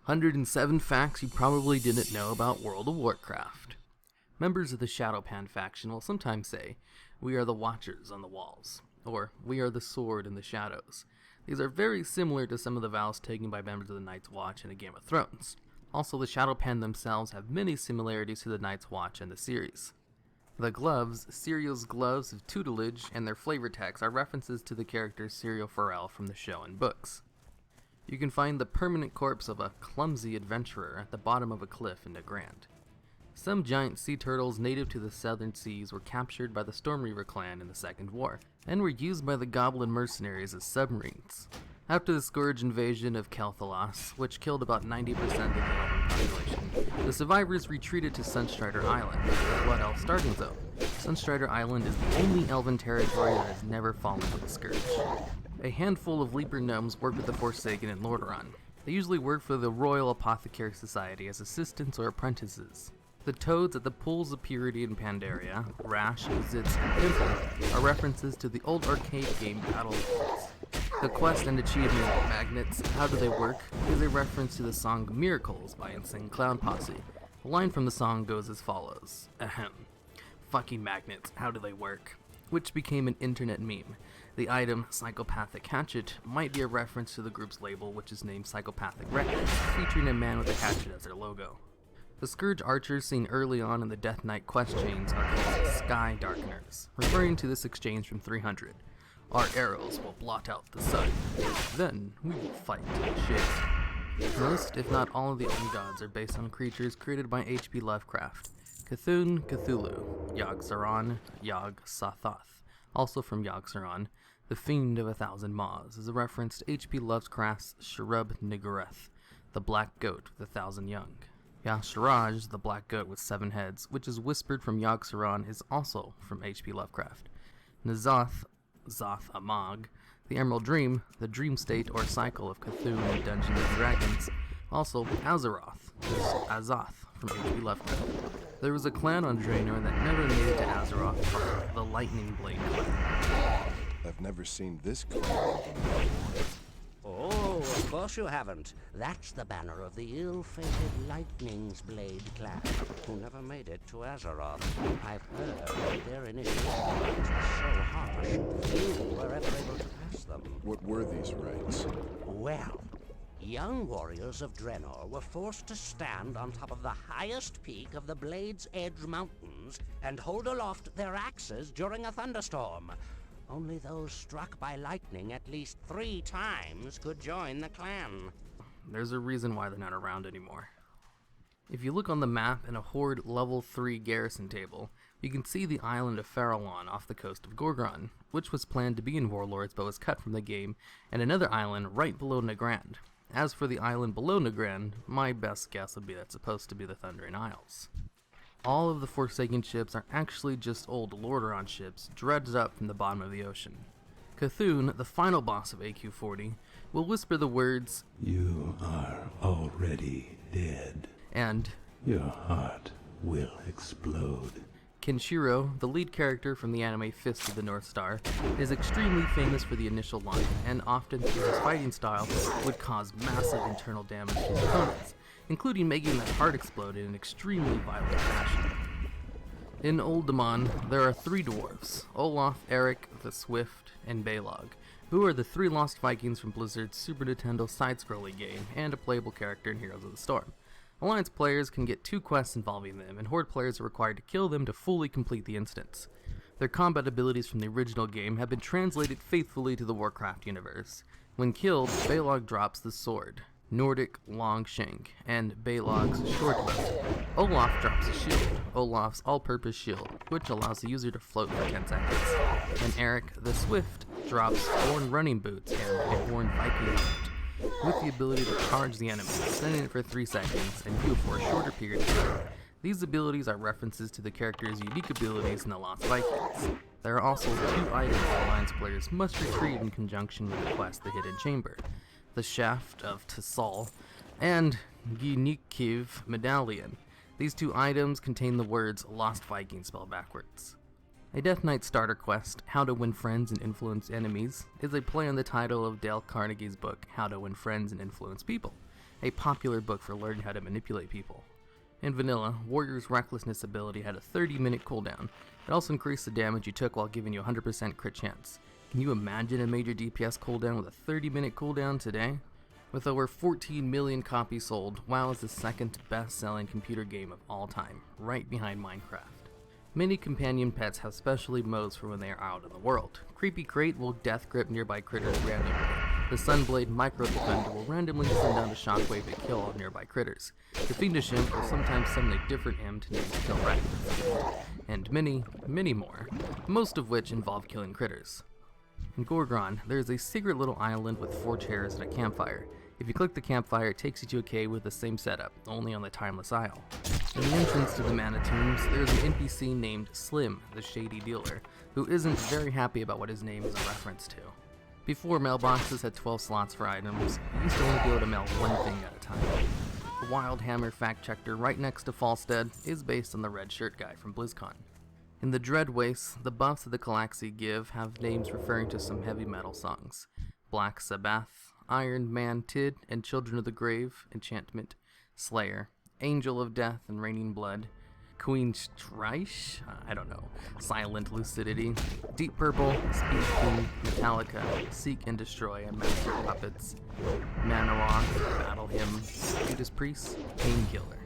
107 facts you probably didn't know about World of Warcraft. Members of the Shadowpan faction will sometimes say, "We are the Watchers on the walls," or "We are the Sword in the shadows." These are very similar to some of the vows taken by members of the Night's Watch in A Game of Thrones. Also, the Shadowpan themselves have many similarities to the Night's Watch in the series. The gloves, Ciriel's gloves of tutelage, and their flavor text are references to the character Ciriel Farrell from the show and books. You can find the permanent corpse of a clumsy adventurer at the bottom of a cliff in Nagrand. Some giant sea turtles native to the southern seas were captured by the Stormreaver clan in the Second War, and were used by the Goblin mercenaries as submarines. After the Scourge invasion of Kel'Thalas, which killed about 90% of the Elven population, the survivors retreated to Sunstrider Island, the Blood Elf starting zone. Sunstrider Island is the only Elven territory that has never fallen to the Scourge. A handful of Leaper gnomes work with the Forsaken in Lordaeron. They usually work for the Royal Apothecary Society as assistants or apprentices. The toads at the Pools of Purity in Pandaria, Rash, Zitz, and Pimple are references to the old arcade game Battlefields. The quest and achievement magnets, How Do They Work, is a reference to the song Miracles by Insane Clown Posse. A line from the song goes as follows, ahem, "Fucking magnets, how do they work?" which became an internet meme. The item, Psychopathic Hatchet, might be a reference to the group's label, which is named Psychopathic Records, featuring a man with a hatchet as their logo. The Scourge archers seen early on in the Death Knight quest chains are called Sky Darkeners, referring to this exchange from 300. "Our arrows will blot out the sun. Then we will fight to the shade." Most, if not all of the Elven gods are based on creatures created by H.P. Lovecraft. Cthulhu, Cthulhu, Yogg-Saron, Yogg-Sothoth, also from Yogg-Saron, the Fiend of 1,000 Maws, is a reference to H.P. Lovecraft's Shurub-Niggurath, the Black Goat with 1,000 young. Yashiraj, the Black Goat with 7 heads, which is whispered from Yogg-Saron, is also from H.P. Lovecraft. N'Zoth, Zoth Amag, the Emerald Dream, the dream state or cycle of Cthulhu in Dungeons & Dragons. Also, Azeroth is Azoth from H.P. Lovecraft. There was a clan on Draenor that never made it to Azeroth called the Lightning Blade Clan. I've never seen this clan. Oh, of course you haven't. That's the banner of the ill-fated Lightning's Blade clan, who never made it to Azeroth. I've heard that their initial rites were so harsh, few were ever able to pass them. What were these rites? Well, young warriors of Draenor were forced to stand on top of the highest peak of the Blade's Edge Mountains and hold aloft their axes during a thunderstorm. Only those struck by lightning at least 3 times could join the clan. There's a reason why they're not around anymore. If you look on the map in a Horde level 3 garrison table, you can see the island of Farallon off the coast of Gorgrond, which was planned to be in Warlords but was cut from the game, and another island right below Nagrand. As for the island below Nagrand, my best guess would be that's supposed to be the Thundering Isles. All of the Forsaken ships are actually just old Lordaeron ships dredged up from the bottom of the ocean. Cthulhu, the final boss of AQ40, will whisper the words, "You are already dead, and your heart will explode." Kenshiro, the lead character from the anime Fist of the North Star, is extremely famous for the initial line, and often through his fighting style would cause massive internal damage to his opponents, including making their heart explode in an extremely violent fashion. In Uldaman, there are 3 dwarves, Olaf, Eric, the Swift, and Balog, who are the 3 lost Vikings from Blizzard's Super Nintendo side-scrolling game, and a playable character in Heroes of the Storm. Alliance players can get 2 quests involving them, and Horde players are required to kill them to fully complete the instance. Their combat abilities from the original game have been translated faithfully to the Warcraft universe. When killed, Balog drops the sword, Nordic long shank, and Balog's short bow. Olaf drops a shield, Olaf's all-purpose shield, which allows the user to float for 10 seconds. And Eric, the Swift, drops horn running boots and a horn Viking helmet, with the ability to charge the enemy, sending it for 3 seconds and heal for a shorter period of time. These abilities are references to the character's unique abilities in the Lost Vikings. There are also 2 items Alliance players must retrieve in conjunction with the quest The Hidden Chamber, the Shaft of Tisal, and Ginikiv Medallion. These 2 items contain the words Lost Viking spelled backwards. A Death Knight starter quest, How to Win Friends and Influence Enemies, is a play on the title of Dale Carnegie's book, How to Win Friends and Influence People. a popular book for learning how to manipulate people. In vanilla, Warrior's Recklessness ability had a 30-minute cooldown. It also increased the damage you took while giving you a 100% crit chance. Can you imagine a major DPS cooldown with a 30-minute cooldown today? With over 14 million copies sold, WoW is the second best-selling computer game of all time, right behind Minecraft. Many companion pets have special modes for when they are out in the world. Creepy Crate will death grip nearby critters randomly. The Sunblade Micro Defender will randomly send down a shockwave to kill all nearby critters. The Fiendish Imp will sometimes summon a different imp named Kill Rat. And many, many more, most of which involve killing critters. In Gorgon, there is a secret little island with 4 chairs and a campfire. If you click the campfire, it takes you to a cave with the same setup, only on the Timeless Isle. In the entrance to the Mana Tombs, there is an NPC named Slim, the Shady Dealer, who isn't very happy about what his name is a reference to. Before mailboxes had 12 slots for items, you used to only be able to mail one thing at a time. The Wild Hammer fact checker right next to Falstead is based on the red shirt guy from BlizzCon. In the Dread Wastes, the buffs that the Calaxy give have names referring to some heavy metal songs. Black Sabbath, Iron Man Tid and Children of the Grave, Enchantment, Slayer, Angel of Death and Raining Blood, Queen Streich, I don't know, Silent Lucidity, Deep Purple, Speed King, Metallica, Seek and Destroy and Master of Puppets, Manowar, Battle Hymn, Judas Priest, Painkiller.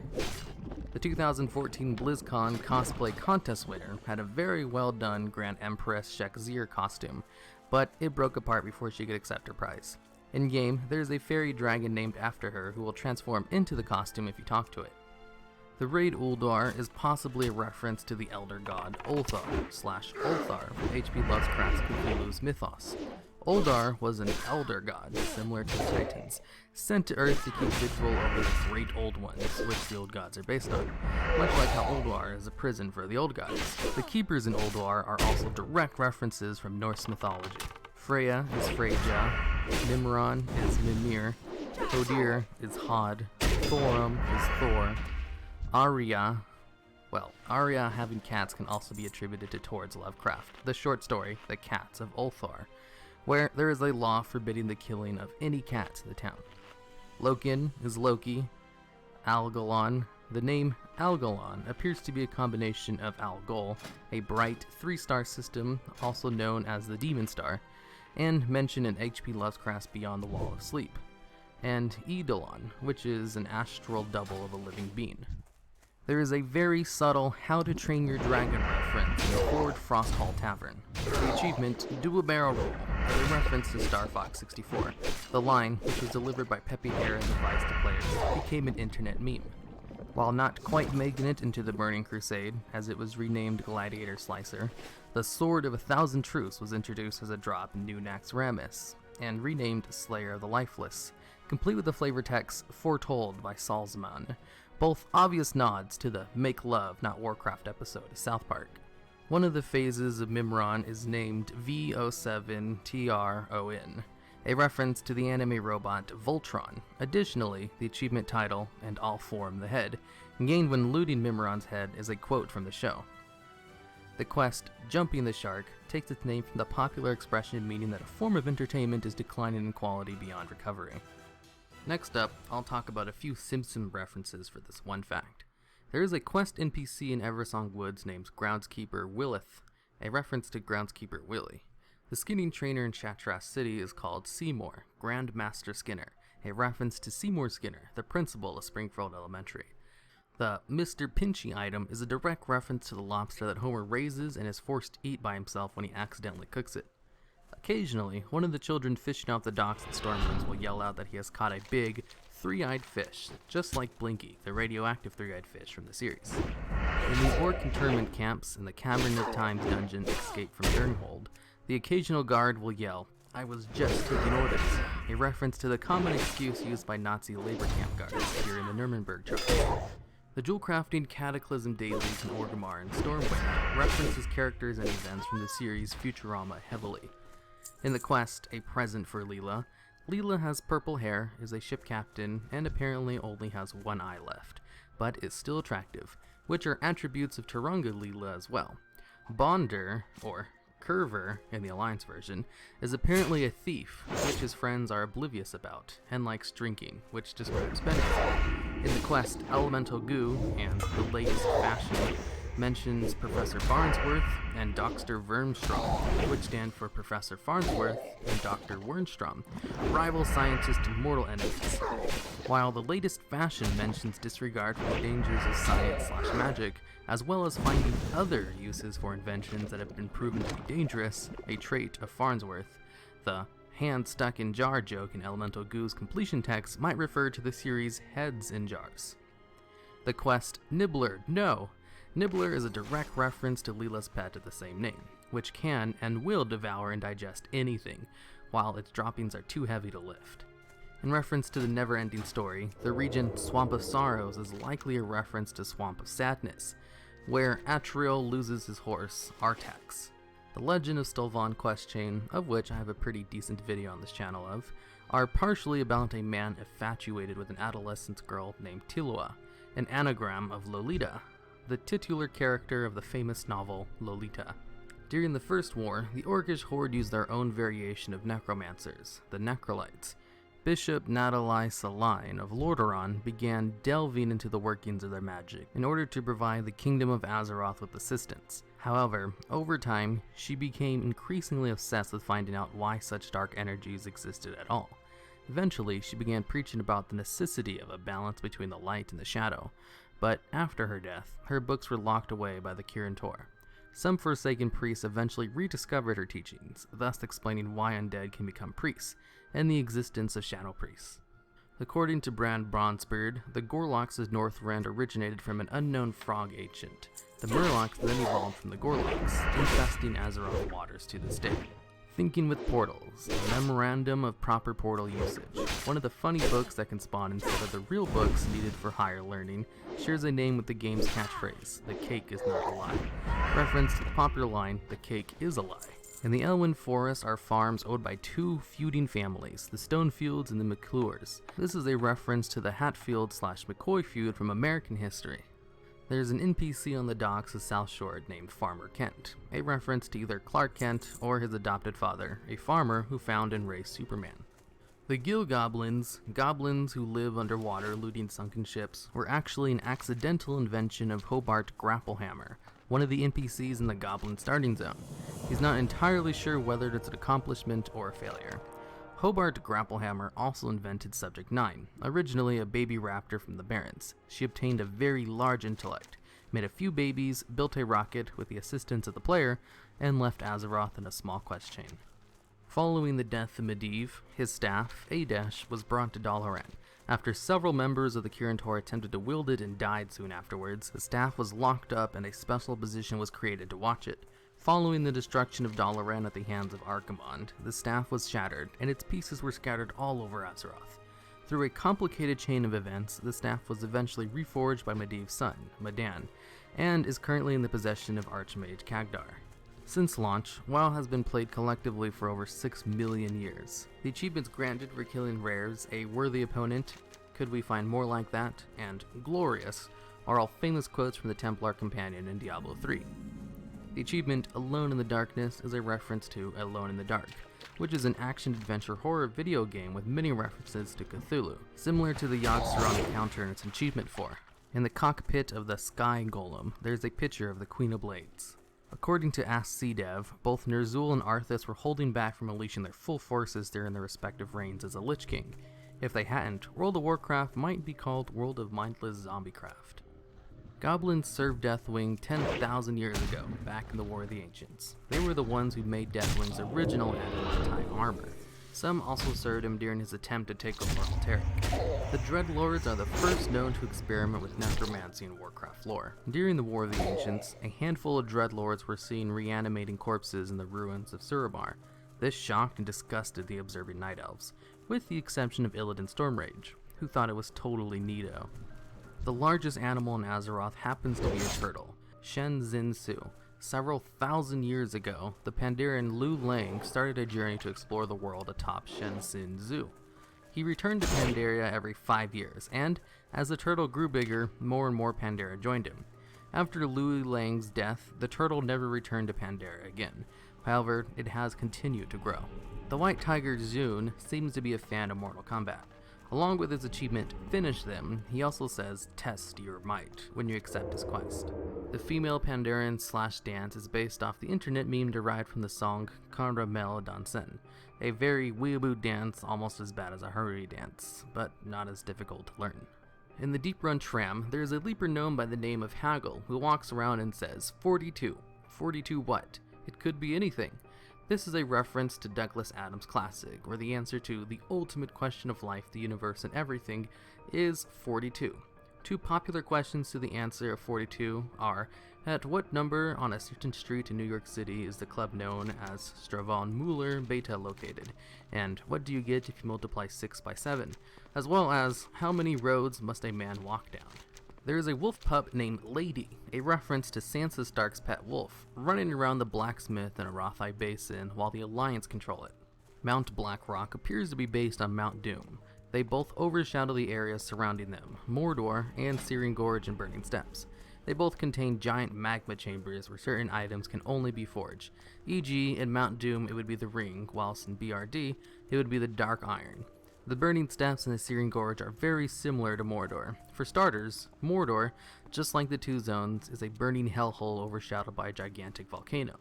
The 2014 BlizzCon cosplay contest winner had a very well done Grand Empress Shek'Zir costume, but it broke apart before she could accept her prize. In-game, there is a fairy dragon named after her who will transform into the costume if you talk to it. The raid Uldar is possibly a reference to the elder god Ulthar/Ulthar from H.P. Lovecraft's Cthulhu's mythos. Uldar was an elder god, similar to the Titans, sent to Earth to keep vigil over the Great Old Ones, which the Old Gods are based on, much like how Ulduar is a prison for the Old Gods. The Keepers in Ulduar are also direct references from Norse mythology. Freya is Freyja, Nimron is Mimir, Hodir is Hod, Thorum is Thor, Arya having cats can also be attributed to towards Lovecraft, the short story, The Cats of Ulthar, where there is a law forbidding the killing of any cats in the town. Loken is Loki, Algalon. The name Algalon appears to be a combination of Algol, a bright 3-star system also known as the Demon Star, and mentioned in H.P. Lovecraft's Beyond the Wall of Sleep, and Eidolon, which is an astral double of a living being. There is a very subtle How to Train Your Dragon reference in the Horde Frosthall Tavern. The achievement, Do a Barrel Roll, is a reference to Star Fox 64. The line, which was delivered by Peppy Hare and advised to players, became an internet meme. While not quite making it into the Burning Crusade, as it was renamed Gladiator Slicer, the Sword of 1,000 Truths was introduced as a drop in New Nax Ramis, and renamed Slayer of the Lifeless, complete with the flavor text Foretold by Salzman, both obvious nods to the Make Love, Not Warcraft episode of South Park. One of the phases of Mimron is named V07TRON, a reference to the anime robot Voltron. Additionally, the achievement title, And All Form the Head, gained when looting Mimron's head is a quote from the show. The quest, Jumping the Shark, takes its name from the popular expression meaning that a form of entertainment is declining in quality beyond recovery. Next up, I'll talk about a few Simpson references for this one fact. There is a quest NPC in Eversong Woods named Groundskeeper Willith, a reference to Groundskeeper Willie. The skinning trainer in Chattrass City is called Seymour, Grand Master Skinner, a reference to Seymour Skinner, the principal of Springfield Elementary. The Mr. Pinchy item is a direct reference to the lobster that Homer raises and is forced to eat by himself when he accidentally cooks it. Occasionally, one of the children fishing off the docks at Stormwoods will yell out that he has caught a big, 3-eyed fish, just like Blinky, the radioactive 3-eyed fish from the series. In the Orc internment camps in the Cavern of Time's dungeon Escape from Durnhold, the occasional guard will yell, "I was just taking orders," a reference to the common excuse used by Nazi labor camp guards during the Nuremberg trial. The jewel crafting Cataclysm dailies in Orgrimmar and Stormwind references characters and events from the series Futurama heavily. In the quest, A Present for Leela, Leela has purple hair, is a ship captain, and apparently only has one eye left, but is still attractive, which are attributes of Turanga Leela as well. Bonder, or Curver, in the Alliance version, is apparently a thief, which his friends are oblivious about, and likes drinking, which describes Benedict. In the quest Elemental Goo and the latest fashion mentions Professor Farnsworth and Dr. Wernstrom, which stand for Professor Farnsworth and Dr. Wernstrom, rival scientists and mortal enemies, while the latest fashion mentions disregard for the dangers of science/magic, as well as finding other uses for inventions that have been proven to be dangerous, a trait of Farnsworth. The hand stuck in jar joke in Elemental Goo's completion text might refer to the series Heads in Jars. The quest Nibbler, No! Nibbler is a direct reference to Leela's pet of the same name, which can and will devour and digest anything, while its droppings are too heavy to lift. In reference to the never-ending story, the region Swamp of Sorrows is likely a reference to Swamp of Sadness, where Atriel loses his horse, Artax. The Legend of Stolvan quest chain, of which I have a pretty decent video on this channel of, are partially about a man infatuated with an adolescent girl named Tilua, an anagram of Lolita, the titular character of the famous novel Lolita. During the First War, the Orcish horde used their own variation of necromancers, the Necrolites. Bishop Natalai Saline of Lordaeron began delving into the workings of their magic in order to provide the Kingdom of Azeroth with assistance. However, over time, she became increasingly obsessed with finding out why such dark energies existed at all. Eventually, she began preaching about the necessity of a balance between the light and the shadow, but after her death, her books were locked away by the Kirin Tor. Some Forsaken priests eventually rediscovered her teachings, thus explaining why undead can become priests, and the existence of shadow priests. According to Brand Bronzebeard, the Gorloks of Northrend originated from an unknown frog ancient. The Murlocs then evolved from the Gorloks, infesting Azeroth waters to this day. Thinking with Portals, a memorandum of proper portal usage. One of the funny books that can spawn instead of the real books needed for higher learning shares a name with the game's catchphrase, "The cake is not a lie," reference to the popular line, "The cake is a lie." In the Elwyn Forest are farms owned by two feuding families, the Stonefields and the McClures. This is a reference to the Hatfield/McCoy feud from American history. There's an NPC on the docks of South Shore named Farmer Kent, a reference to either Clark Kent or his adopted father, a farmer who found and raised Superman. The Gill Goblins, goblins who live underwater looting sunken ships, were actually an accidental invention of Hobart Grapplehammer, one of the NPCs in the Goblin starting zone. He's not entirely sure whether it's an accomplishment or a failure. Hobart Grapplehammer also invented Subject 9, originally a baby raptor from the Barrens. She obtained a very large intellect, made a few babies, built a rocket with the assistance of the player, and left Azeroth in a small quest chain. Following the death of Medivh, his staff, Adesh, was brought to Dalaran. After several members of the Kirin Tor attempted to wield it and died soon afterwards, the staff was locked up and a special position was created to watch it. Following the destruction of Dalaran at the hands of Archimonde, the staff was shattered, and its pieces were scattered all over Azeroth. Through a complicated chain of events, the staff was eventually reforged by Medivh's son, Madan, and is currently in the possession of Archmage Kagdar. Since launch, WoW has been played collectively for over 6 million years. The achievements granted for killing rares, a worthy opponent, could we find more like that, and glorious, are all famous quotes from the Templar Companion in Diablo 3. The achievement Alone in the Darkness is a reference to Alone in the Dark, which is an action-adventure horror video game with many references to Cthulhu, similar to the Yogg-Saron encounter in its achievement for. In the cockpit of the Sky Golem, there's a picture of the Queen of Blades. According to Ask CDev, both Ner'zhul and Arthas were holding back from unleashing their full forces during their respective reigns as a Lich King. If they hadn't, World of Warcraft might be called World of Mindless Zombiecraft. Goblins served Deathwing 10,000 years ago, back in the War of the Ancients. They were the ones who made Deathwing's original time armor. Some also served him during his attempt to take over Alterac. The Dreadlords are the first known to experiment with necromancy in Warcraft lore. During the War of the Ancients, a handful of Dreadlords were seen reanimating corpses in the ruins of Suramar. This shocked and disgusted the observing Night Elves, with the exception of Illidan Stormrage, who thought it was totally neato. The largest animal in Azeroth happens to be a turtle, Shen Zin Su. Several thousand years ago, the Pandaren Lu Lang started a journey to explore the world atop Shen Zin Zu. He returned to Pandaria every 5 years, and as the turtle grew bigger, more and more Pandaren joined him. After Lu Lang's death, the turtle never returned to Pandaria again, However, it has continued to grow. The white tiger Zune seems to be a fan of Mortal Kombat. Along with his achievement, Finish Them, he also says, test your might, when you accept his quest. The female Pandaren / dance is based off the internet meme derived from the song Caramel Dansen, a very weeaboo dance almost as bad as a hurry dance, but not as difficult to learn. In the Deep Run Tram, there is a leaper known by the name of Haggle who walks around and says, 42. 42 what? It could be anything. This is a reference to Douglas Adams' classic, where the answer to the ultimate question of life, the universe, and everything is 42. Two popular questions to the answer of 42 are, at what number on a certain street in New York City is the club known as Stravon Muller Beta located? And what do you get if you multiply 6 by 7? As well as, how many roads must a man walk down? There is a wolf pup named Lady, a reference to Sansa Stark's pet wolf, running around the blacksmith in Arathi Basin while the Alliance control it. Mount Blackrock appears to be based on Mount Doom. They both overshadow the areas surrounding them, Mordor and Searing Gorge and Burning Steps. They both contain giant magma chambers where certain items can only be forged, e.g. in Mount Doom it would be the ring, whilst in BRD it would be the dark iron. The Burning Steps and the Searing Gorge are very similar to Mordor. For starters, Mordor, just like the two zones, is a burning hellhole overshadowed by a gigantic volcano.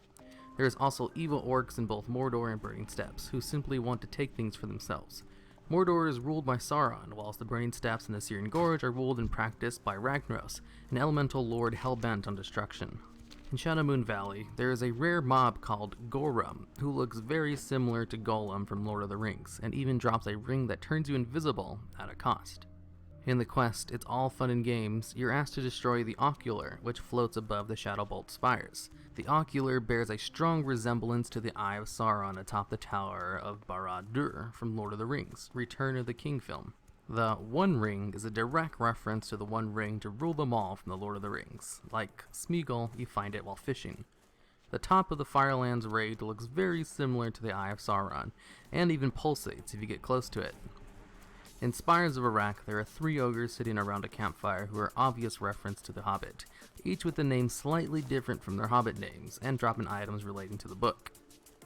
There is also evil orcs in both Mordor and Burning Steps, who simply want to take things for themselves. Mordor is ruled by Sauron, whilst the Burning Steps and the Searing Gorge are ruled in practice by Ragnaros, an elemental lord hell-bent on destruction. In Shadowmoon Valley, there is a rare mob called Gorum, who looks very similar to Gollum from Lord of the Rings, and even drops a ring that turns you invisible at a cost. In the quest, It's All Fun and Games, you're asked to destroy the Ocular, which floats above the Shadowbolt spires. The Ocular bears a strong resemblance to the Eye of Sauron atop the Tower of Barad-dûr from Lord of the Rings, Return of the King film. The One Ring is a direct reference to the One Ring to rule them all from the Lord of the Rings. Like Smeagol, you find it while fishing. The top of the Firelands raid looks very similar to the Eye of Sauron, and even pulsates if you get close to it. In Spires of Iraq, there are 3 ogres sitting around a campfire who are obvious reference to The Hobbit, each with a name slightly different from their Hobbit names, and dropping items relating to the book.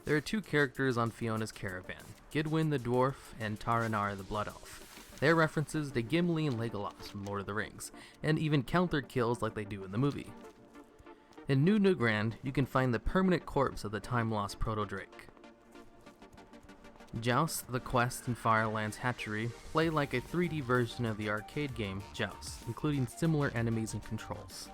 There are 2 characters on Fiona's caravan, Gidwyn the Dwarf and Taranar the Blood Elf. They are references to Gimli and Legolas from Lord of the Rings, and even counter kills like they do in the movie. In New Nugrand, you can find the permanent corpse of the time-lost Proto-Drake. Joust, the quest, and Firelands Hatchery play like a 3D version of the arcade game Joust, including similar enemies and controls.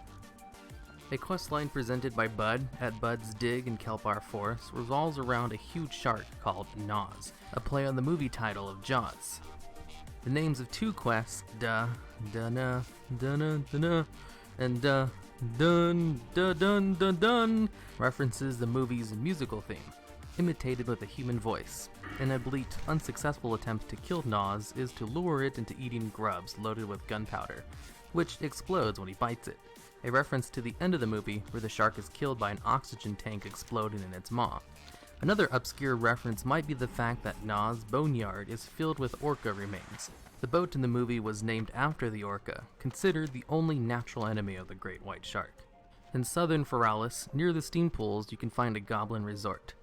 A questline presented by Bud at Bud's Dig in Kelpar Forest revolves around a huge shark called Nas, a play on the movie title of Jaws. The names of 2 quests, and Dun Dun Dun Dun Dun references the movie's musical theme, imitated with a human voice. An oblique, unsuccessful attempt to kill Nas is to lure it into eating grubs loaded with gunpowder, which explodes when he bites it, a reference to the end of the movie where the shark is killed by an oxygen tank exploding in its maw. Another obscure reference might be the fact that Nas' boneyard is filled with orca remains. The boat in the movie was named after the orca, considered the only natural enemy of the great white shark. In southern Feralis, near the steam pools, you can find a goblin resort.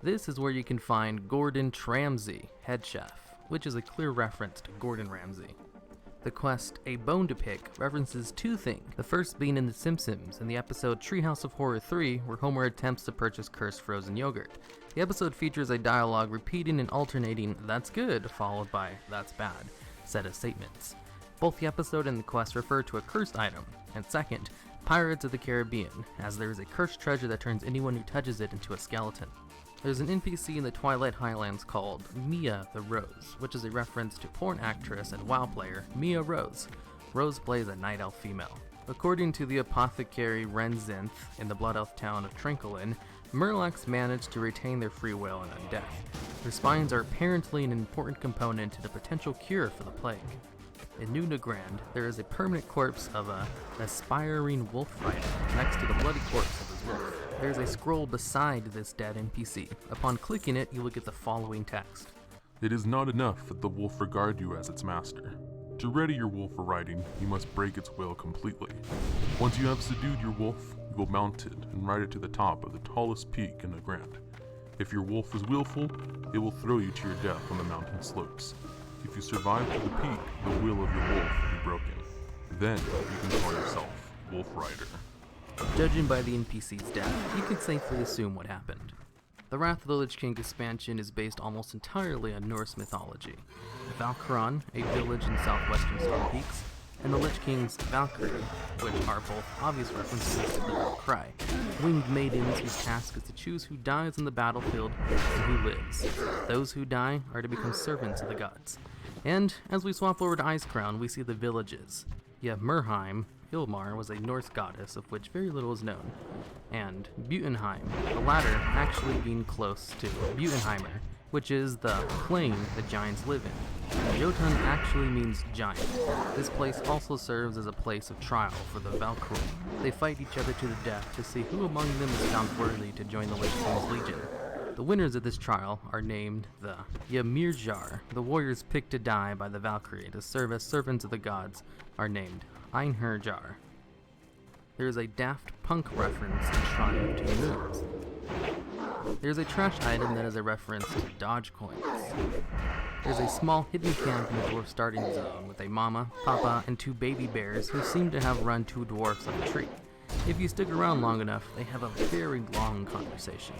This is where you can find Gordon Tramsey, head chef, which is a clear reference to Gordon Ramsay. The quest, A Bone to Pick, references 2 things, the first being in The Simpsons in the episode Treehouse of Horror 3, where Homer attempts to purchase cursed frozen yogurt. The episode features a dialogue repeating and alternating, "That's good," followed by "That's bad," set of statements. Both the episode and the quest refer to a cursed item, and second, Pirates of the Caribbean, as there is a cursed treasure that turns anyone who touches it into a skeleton. There's an NPC in the Twilight Highlands called Mia the Rose, which is a reference to porn actress and WoW player Mia Rose. Rose plays a night elf female. According to the apothecary Renzinth in the blood elf town of Trinkelin, Murlocs managed to retain their free will and undeath. Their spines are apparently an important component to the potential cure for the plague. In New Nagrand, there is a permanent corpse of an aspiring wolf rider next to the bloody corpse of his wolf. There is a scroll beside this dead NPC. Upon clicking it, you will get the following text. It is not enough that the wolf regard you as its master. To ready your wolf for riding, you must break its will completely. Once you have subdued your wolf, you will mount it and ride it to the top of the tallest peak in Nagrand. If your wolf is willful, it will throw you to your death on the mountain slopes. If you survive to the peak, the will of your wolf will be broken. Then you can call yourself Wolf Rider. Judging by the NPC's death, you can safely assume what happened. The Wrath of the Lich King expansion is based almost entirely on Norse mythology. Valkron, a village in southwestern Storm Peaks, and the Lich King's Valkyrie, which are both obvious references to the Valkyrie, winged maidens whose task is to choose who dies on the battlefield and who lives. Those who die are to become servants of the gods. And as we swap over to Icecrown, we see the villages. You have Murheim. Ilmar was a Norse goddess of which very little is known, and Butenheim, the latter actually being close to Butenheimer, which is the plane that giants live in. Jotun actually means giant. This place also serves as a place of trial for the Valkyrie. They fight each other to the death to see who among them is found worthy to join the Lich King's Legion. The winners of this trial are named the Ymirjar. The warriors picked to die by the Valkyrie to serve as servants of the gods are named Einherjar. There is a Daft Punk reference in Shrine of Two Moons. There's a trash item that is a reference to Dodge coins. There's a small hidden camp in the dwarf starting zone with a mama, papa, and 2 baby bears who seem to have run 2 dwarfs up a tree. If you stick around long enough, they have a very long conversation.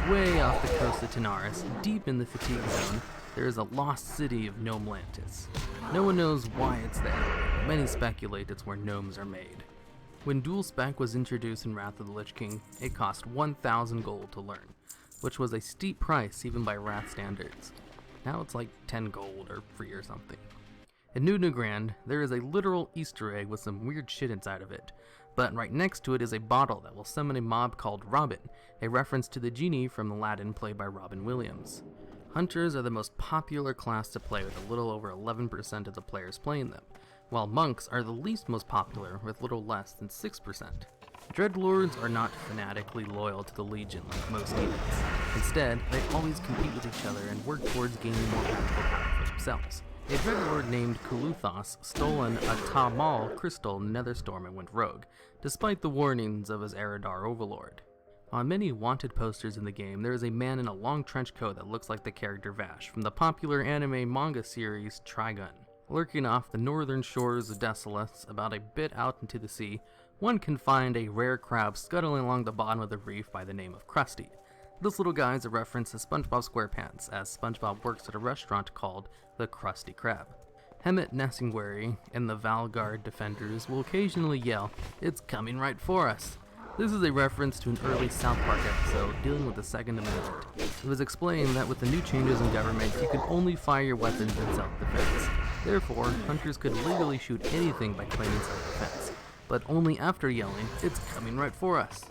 Way off the coast of Tanaris, deep in the Fatigue Zone, there is a lost city of Gnomelantis. No one knows why it's there. Many speculate it's where gnomes are made. When Dual Spec was introduced in Wrath of the Lich King, it cost 1,000 gold to learn, which was a steep price even by Wrath standards. Now it's like 10 gold or free or something. In New Grand, there is a literal Easter egg with some weird shit inside of it, but right next to it is a bottle that will summon a mob called Robin, a reference to the genie from Aladdin played by Robin Williams. Hunters are the most popular class to play with a little over 11% of the players playing them, while monks are the least most popular with little less than 6%. Dreadlords are not fanatically loyal to the Legion like most demons. Instead, they always compete with each other and work towards gaining more magical power for themselves. A Dreadlord named Kuluthos stole an Atamal crystal in Netherstorm and went rogue, despite the warnings of his Eridar overlord. On many wanted posters in the game, there is a man in a long trench coat that looks like the character Vash from the popular anime manga series Trigun. Lurking off the northern shores of Desolus, about a bit out into the sea, one can find a rare crab scuttling along the bottom of the reef by the name of Krusty. This little guy is a reference to SpongeBob SquarePants, as SpongeBob works at a restaurant called the Krusty Krab. Hemet Nessingwary and the Valgard defenders will occasionally yell, "It's coming right for us!" This is a reference to an early South Park episode dealing with the Second Amendment. It was explained that with the new changes in government, you can only fire your weapons in self-defense. Therefore, hunters could legally shoot anything by claiming self-defense, but only after yelling, "It's coming right for us!"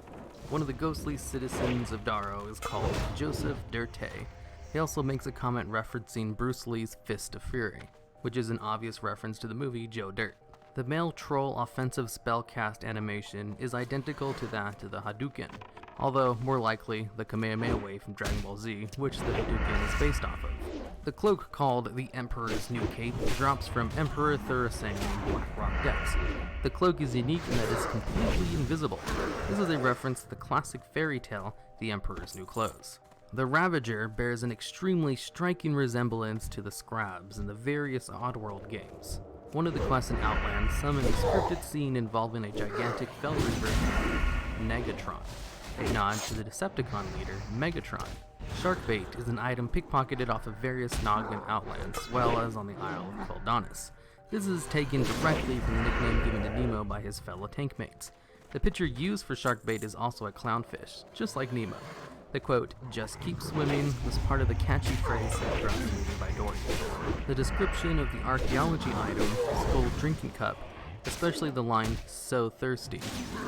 One of the ghostly citizens of Darrow is called Joseph Dirte. He also makes a comment referencing Bruce Lee's Fist of Fury, which is an obvious reference to the movie Joe Dirt. The male troll offensive spellcast animation is identical to that of the Hadouken, although more likely the Kamehameha wave from Dragon Ball Z, which the Hadouken is based off of. The cloak called the Emperor's New Cape drops from Emperor Thurasang in Blackrock Depths. The cloak is unique in that it is completely invisible. This is a reference to the classic fairy tale, The Emperor's New Clothes. The Ravager bears an extremely striking resemblance to the Scrabs in the various Oddworld games. One of the quests in Outland summons a scripted scene involving a gigantic Felry version of Negatron, a nod to the Decepticon leader, Megatron. Sharkbait is an item pickpocketed off of various Noggin Outlands, as well as on the Isle of Quel'Donis. This is taken directly from the nickname given to Nemo by his fellow tank mates. The picture used for sharkbait is also a clownfish, just like Nemo. The quote, "just keep swimming," was part of the catchy phrase said throughout the movie by Dory. The description of the archaeology item, Skull Drinking Cup, especially the line, "so thirsty,"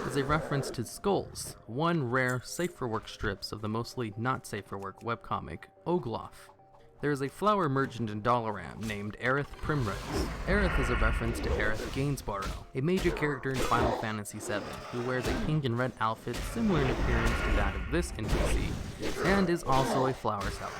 is a reference to Skulls, one rare safe-for-work strips of the mostly not safe-for-work webcomic, Ogloff. There is a flower merchant in Dalaran named Aerith Primrose. Aerith is a reference to Aerith Gainsborough, a major character in Final Fantasy VII, who wears a pink and red outfit similar in appearance to that of this NPC, and is also a flower seller.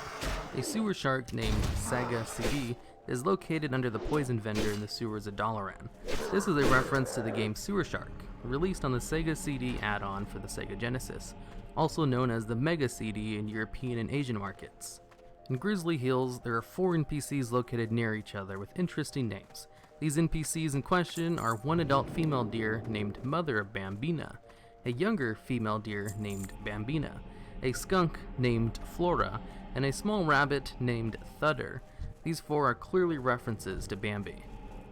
A sewer shark named Saga CD is located under the poison vendor in the sewers of Dalaran. This is a reference to the game Sewer Shark, released on the Sega CD add-on for the Sega Genesis, also known as the Mega CD in European and Asian markets. In Grizzly Hills, there are 4 NPCs located near each other with interesting names. These NPCs in question are one adult female deer named Mother Bambina, a younger female deer named Bambina, a skunk named Flora, and a small rabbit named Thudder. These 4 are clearly references to Bambi.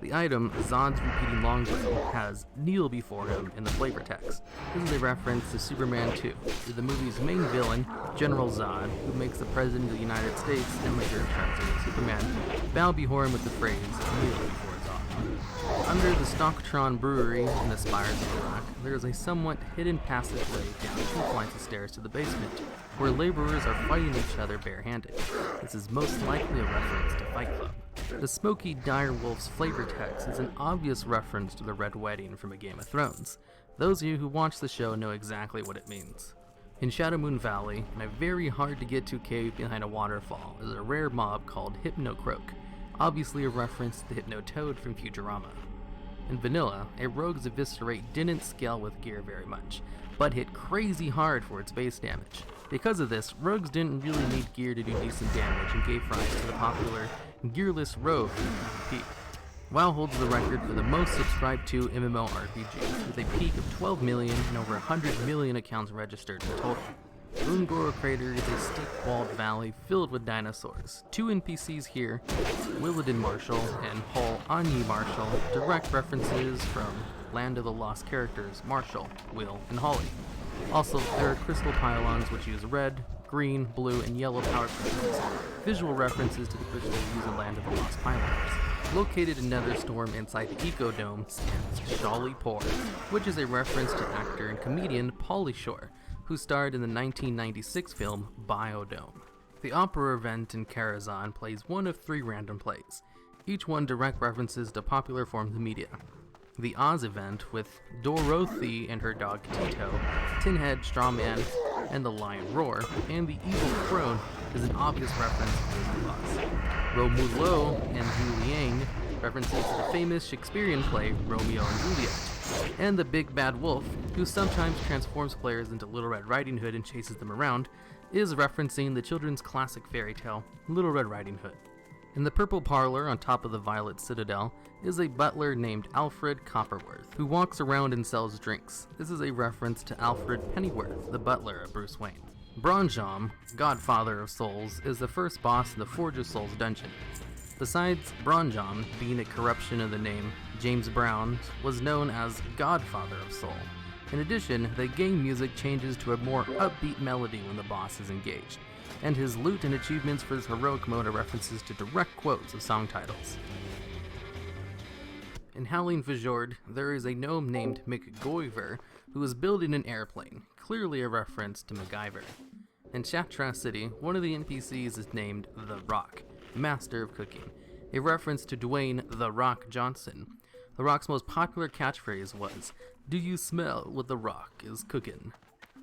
The item, Zod's repeating longbow, has kneel before him in the flavor text. This is a reference to Superman 2, to the movie's main villain, General Zod, who makes the President of the United States and later President Superman bow before him with the phrase, kneel before Zod. Under the Stocktron Brewery in the spires of the rock, there is a somewhat hidden passageway down 2 flights of stairs to the basement, where laborers are fighting each other barehanded. This is most likely a reference to Fight Club. The Smoky Dire Wolf's flavor text is an obvious reference to the Red Wedding from A Game of Thrones. Those of you who watch the show know exactly what it means. In Shadow Moon Valley, in a very hard to get to cave behind a waterfall, is a rare mob called Hypnocroak, obviously a reference to the Hypnotoad from Futurama. In Vanilla, a rogue's eviscerate didn't scale with gear very much, but hit crazy hard for its base damage. Because of this, rogues didn't really need gear to do decent damage and gave rise to the popular gearless rogue in PvP. WoW holds the record for the most subscribed to MMORPG, with a peak of 12 million and over 100 million accounts registered in total. Ungoro Crater is a steep-walled valley filled with dinosaurs. 2 NPCs here, Willadin Marshall and Hol Anyi Marshall, direct references from Land of the Lost characters Marshall, Will, and Holly. Also, there are crystal pylons which use red, green, blue, and yellow power crystals, visual references to the crystals used in Land of the Lost pylons. Located in Netherstorm inside the Ecodome stands Shawley Poor, which is a reference to actor and comedian Pauly Shore, who starred in the 1996 film Biodome. The Opera event in Karazhan plays one of 3 random plays, each one direct references to popular forms of media. The Oz event with Dorothy and her dog Tito, Tinhead Strawman, and the Lion Roar, and the Evil Crone is an obvious reference to Wizard of Oz. Romulo and Juliang references to the famous Shakespearean play Romeo and Juliet, and the Big Bad Wolf, who sometimes transforms players into Little Red Riding Hood and chases them around, is referencing the children's classic fairy tale, Little Red Riding Hood. In the purple parlor on top of the Violet Citadel is a butler named Alfred Copperworth, who walks around and sells drinks. This is a reference to Alfred Pennyworth, the butler of Bruce Wayne. Bronjom, Godfather of Souls, is the first boss in the Forge of Souls dungeon. Besides Bronjom being a corruption of the name, James Brown was known as Godfather of Soul. In addition, the game music changes to a more upbeat melody when the boss is engaged, and his loot and achievements for his heroic mode are references to direct quotes of song titles. In Howling Fjord, there is a gnome named McGoiver who is building an airplane, clearly a reference to MacGyver. In Shatra City, one of the NPCs is named The Rock, Master of Cooking, a reference to Dwayne The Rock Johnson. The Rock's most popular catchphrase was, "Do you smell what The Rock is cooking?"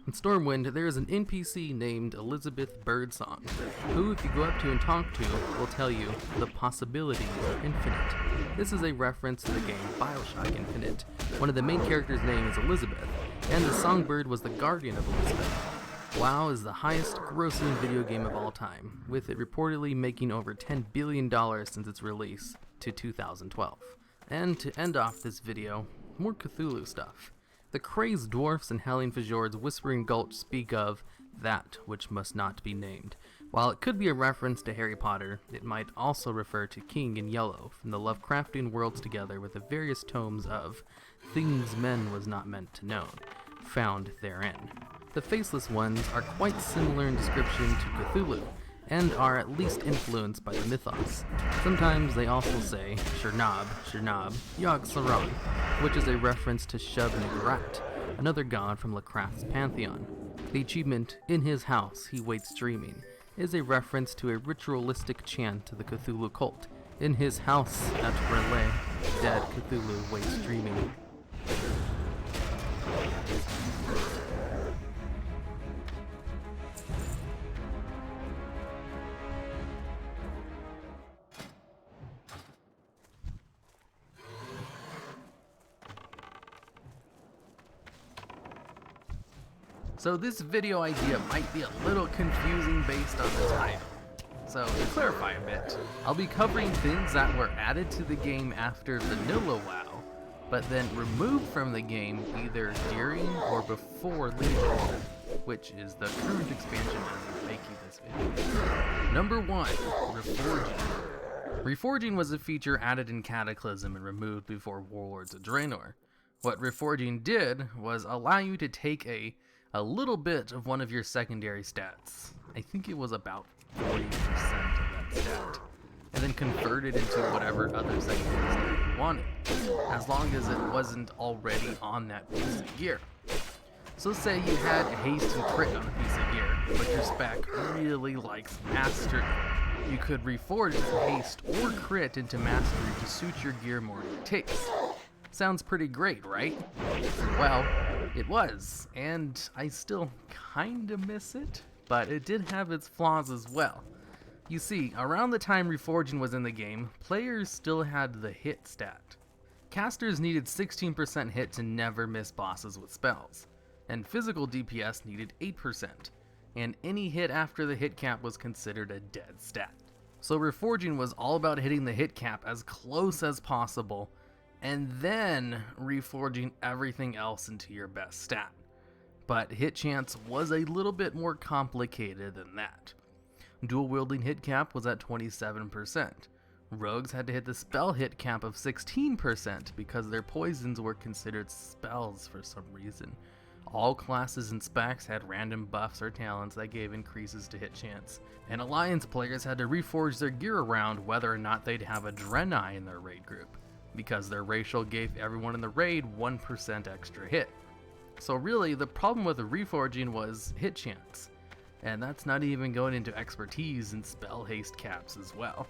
In Stormwind, there is an NPC named Elizabeth Birdsong, who, if you go up to and talk to, will tell you the possibilities are infinite. This is a reference to the game Bioshock Infinite. One of the main characters' name is Elizabeth, and the songbird was the guardian of Elizabeth. WoW is the highest grossing video game of all time, with it reportedly making over $10 billion since its release to 2012. And to end off this video, more Cthulhu stuff. The crazed dwarfs in Howling Fjord's Whispering Gulch speak of that which must not be named. While it could be a reference to Harry Potter, it might also refer to King in Yellow from the Lovecraftian worlds together with the various tomes of things men was not meant to know, found therein. The Faceless Ones are quite similar in description to Cthulhu, and are at least influenced by the mythos. Sometimes they also say Shernab, Yog Saron, which is a reference to Shub Niggurath, another god from Lacrath's pantheon. The achievement, In His House He Waits Dreaming, is a reference to a ritualistic chant to the Cthulhu cult. In his house at Relay, dead Cthulhu waits dreaming. So this video idea might be a little confusing based on the title. So to clarify a bit, I'll be covering things that were added to the game after Vanilla WoW, but then removed from the game either during or before Legion, which is the current expansion as I'm making this video. Number 1, Reforging. Reforging was a feature added in Cataclysm and removed before Warlords of Draenor. What Reforging did was allow you to take a little bit of one of your secondary stats. I think it was about 40% of that stat, and then convert it into whatever other secondary stat you wanted, as long as it wasn't already on that piece of gear. So say you had haste and crit on a piece of gear, but your spec really likes mastery. You could reforge haste or crit into mastery to suit your gear more to your taste. Sounds pretty great, right? Well, it was, and I still kinda miss it, but it did have its flaws as well. You see, around the time Reforging was in the game, players still had the hit stat. Casters needed 16% hit to never miss bosses with spells, and physical DPS needed 8%, and any hit after the hit cap was considered a dead stat. So Reforging was all about hitting the hit cap as close as possible, and then reforging everything else into your best stat. But hit chance was a little bit more complicated than that. Dual wielding hit cap was at 27%. Rogues had to hit the spell hit cap of 16% because their poisons were considered spells for some reason. All classes and specs had random buffs or talents that gave increases to hit chance. And Alliance players had to reforge their gear around whether or not they'd have a Draenei in their raid group, because their racial gave everyone in the raid 1% extra hit. So really, the problem with the reforging was hit chance, and that's not even going into expertise and spell haste caps as well.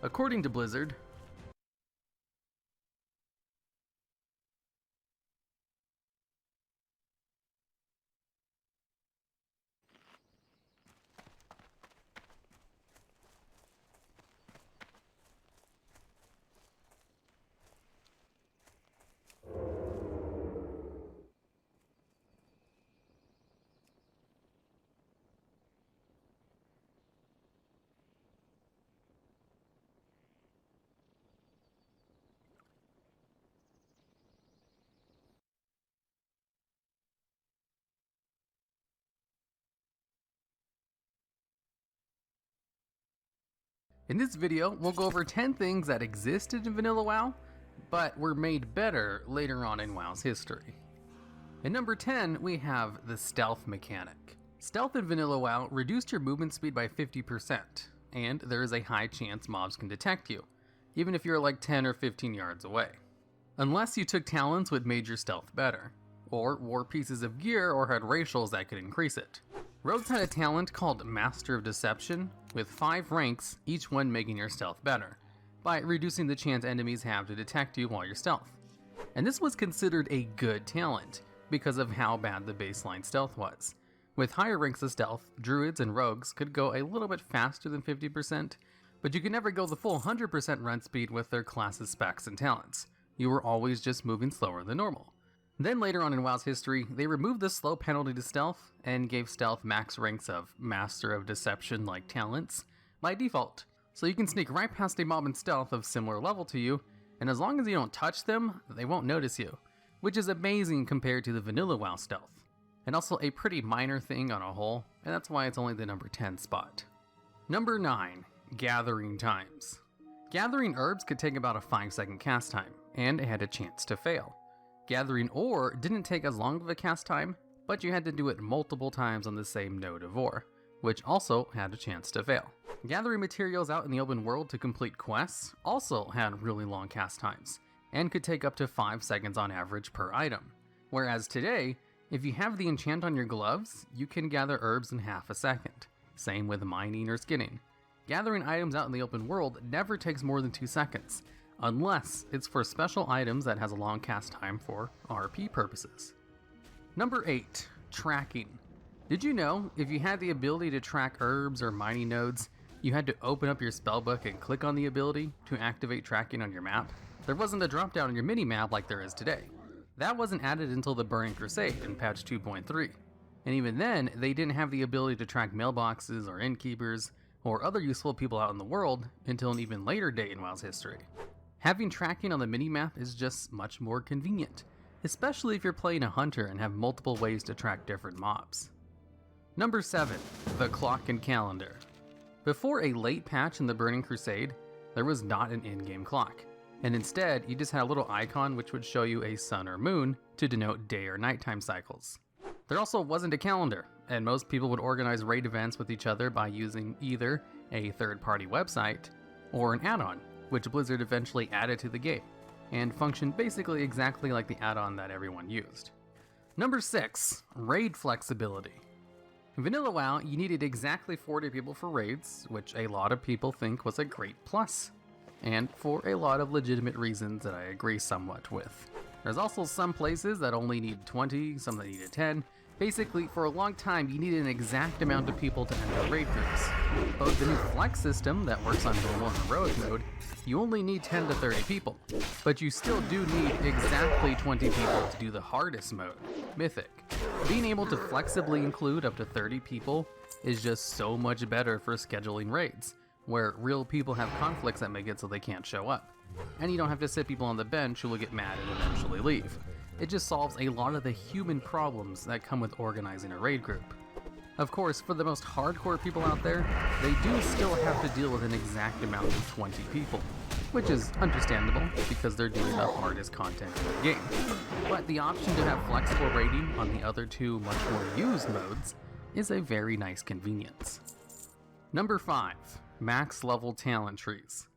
According to Blizzard, in this video, we'll go over 10 things that existed in Vanilla WoW, but were made better later on in WoW's history. In number 10, we have the stealth mechanic. Stealth in Vanilla WoW reduced your movement speed by 50%, and there is a high chance mobs can detect you, even if you're like 10 or 15 yards away. Unless you took talents which made your stealth better, or wore pieces of gear or had racials that could increase it. Rogues had a talent called Master of Deception, with 5 ranks, each one making your stealth better, by reducing the chance enemies have to detect you while you're stealth. And this was considered a good talent, because of how bad the baseline stealth was. With higher ranks of stealth, druids and rogues could go a little bit faster than 50%, but you could never go the full 100% run speed with their classes, specs, and talents. You were always just moving slower than normal. Then later on in WoW's history, they removed the slow penalty to stealth and gave stealth max ranks of Master of Deception-like talents by default. So you can sneak right past a mob in stealth of similar level to you, and as long as you don't touch them, they won't notice you, which is amazing compared to the vanilla WoW stealth. And also a pretty minor thing on a whole, and that's why it's only the number 10 spot. Number 9, gathering times. Gathering herbs could take about a 5-second cast time, and it had a chance to fail. Gathering ore didn't take as long of a cast time, but you had to do it multiple times on the same node of ore, which also had a chance to fail. Gathering materials out in the open world to complete quests also had really long cast times, and could take up to 5 seconds on average per item. Whereas today, if you have the enchant on your gloves, you can gather herbs in half a second. Same with mining or skinning. Gathering items out in the open world never takes more than 2 seconds, unless it's for special items that has a long cast time for RP purposes. Number 8, tracking. Did you know if you had the ability to track herbs or mining nodes, you had to open up your spellbook and click on the ability to activate tracking on your map? There wasn't a drop down on your mini-map like there is today. That wasn't added until the Burning Crusade in patch 2.3. And even then, they didn't have the ability to track mailboxes or innkeepers or other useful people out in the world until an even later date in WoW's history. Having tracking on the minimap is just much more convenient, especially if you're playing a hunter and have multiple ways to track different mobs. Number 7, the clock and calendar. Before a late patch in the Burning Crusade, there was not an in-game clock, and instead you just had a little icon which would show you a sun or moon to denote day or nighttime cycles. There also wasn't a calendar, and most people would organize raid events with each other by using either a third-party website or an add-on, which Blizzard eventually added to the game, and functioned basically exactly like the add-on that everyone used. Number 6, raid flexibility. In Vanilla WoW, you needed exactly 40 people for raids, which a lot of people think was a great plus, and for a lot of legitimate reasons that I agree somewhat with. There's also some places that only need 20, some that needed 10. Basically, for a long time, you needed an exact amount of people to enter raid groups. But with the new flex system that works on normal and heroic mode, you only need 10 to 30 people. But you still do need exactly 20 people to do the hardest mode, Mythic. Being able to flexibly include up to 30 people is just so much better for scheduling raids, where real people have conflicts that make it so they can't show up. And you don't have to sit people on the bench who will get mad and eventually leave. It just solves a lot of the human problems that come with organizing a raid group. Of course, for the most hardcore people out there, they do still have to deal with an exact amount of 20 people, which is understandable because they're doing the hardest content in the game. But the option to have flexible raiding on the other two much more used modes is a very nice convenience. Number 5, max level talent trees.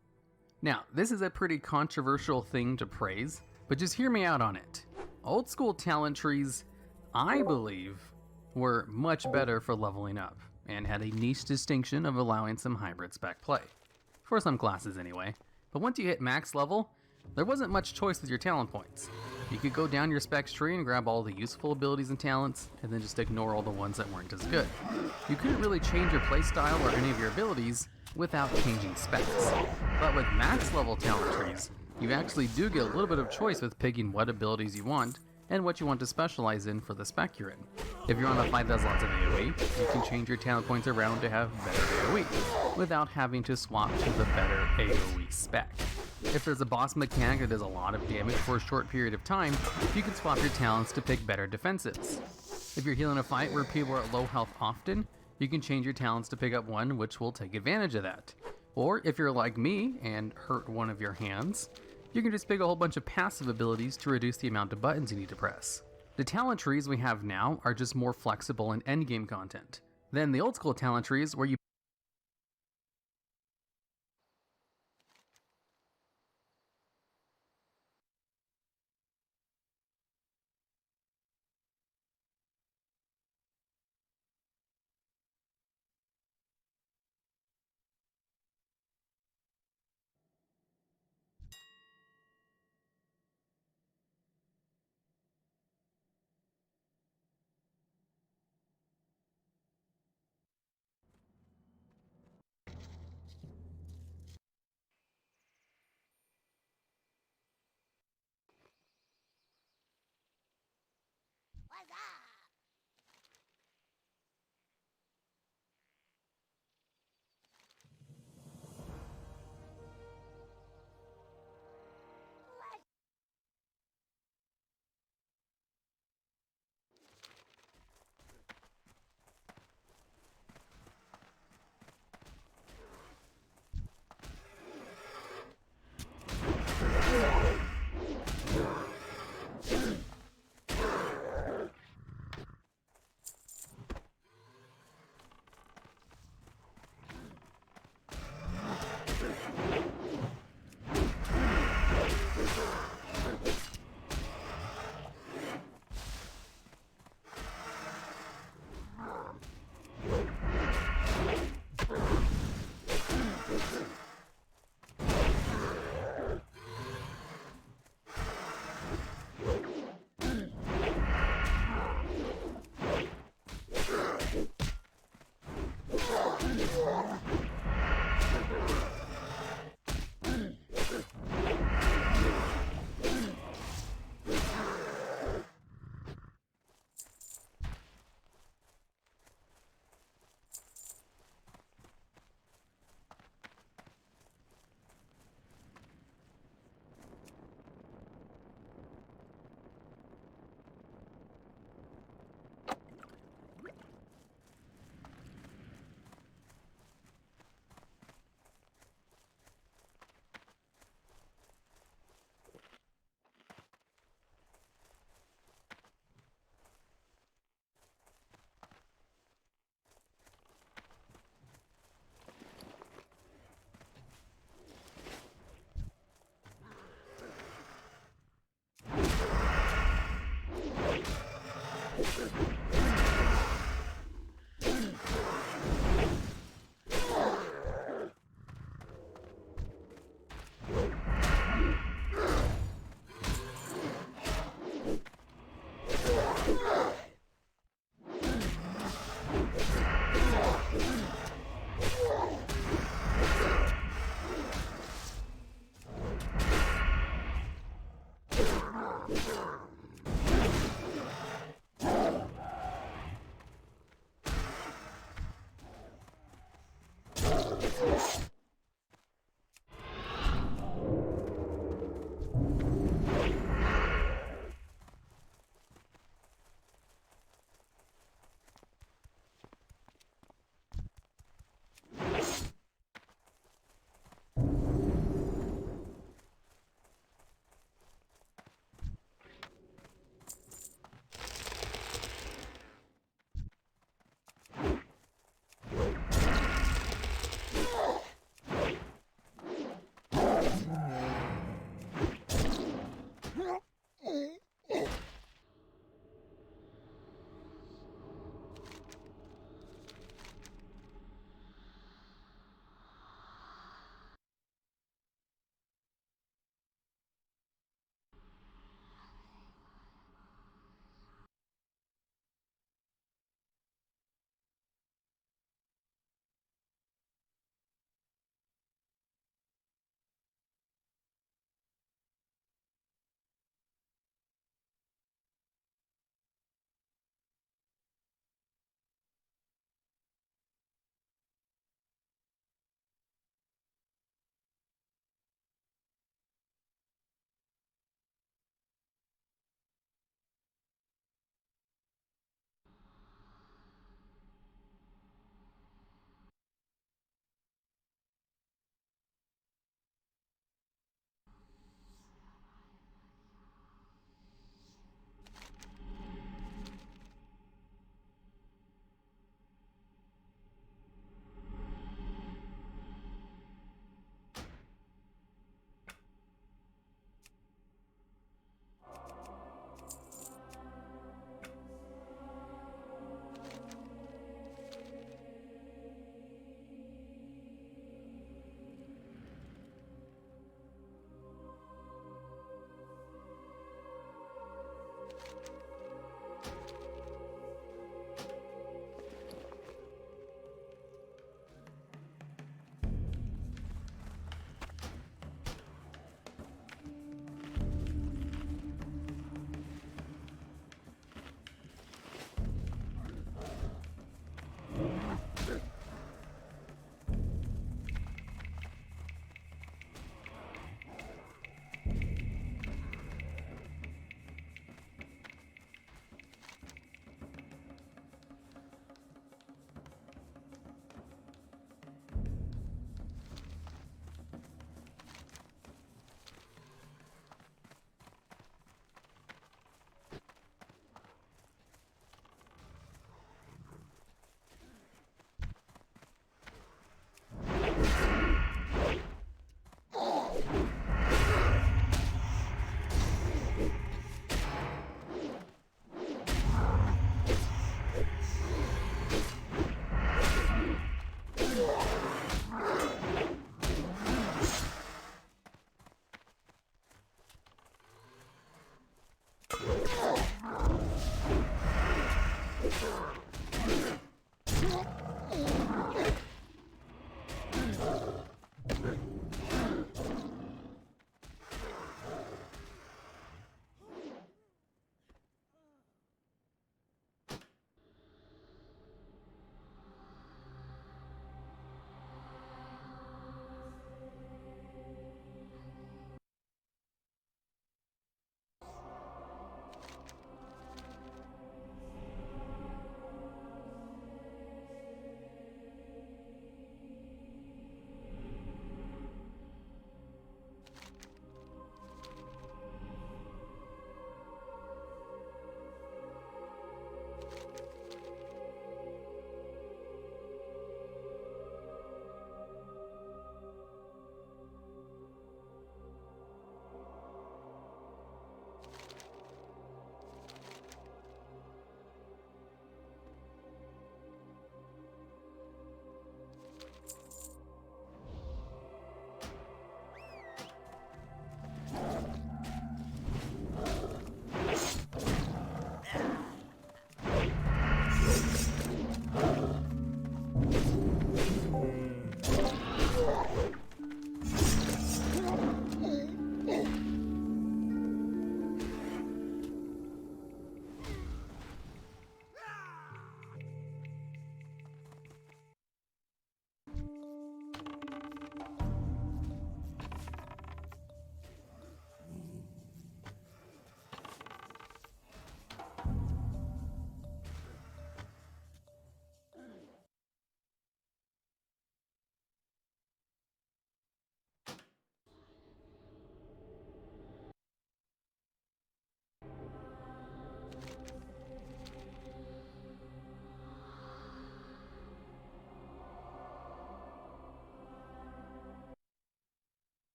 Now, this is a pretty controversial thing to praise, but just hear me out on it. Old school talent trees, I believe, were much better for leveling up, and had a niche distinction of allowing some hybrid spec play. For some classes anyway. But once you hit max level, there wasn't much choice with your talent points. You could go down your specs tree and grab all the useful abilities and talents, and then just ignore all the ones that weren't as good. You couldn't really change your playstyle or any of your abilities without changing specs. But with max level talent trees, you actually do get a little bit of choice with picking what abilities you want and what you want to specialize in for the spec you're in. If you're on a fight that has lots of AoE, you can change your talent points around to have better AoE, without having to swap to the better AoE spec. If there's a boss mechanic that does a lot of damage for a short period of time, you can swap your talents to pick better defenses. If you're healing a fight where people are at low health often, you can change your talents to pick up one which will take advantage of that. Or if you're like me and hurt one of your hands, you can just pick a whole bunch of passive abilities to reduce the amount of buttons you need to press. The talent trees we have now are just more flexible in endgame content than the old school talent trees where you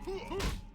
Huh.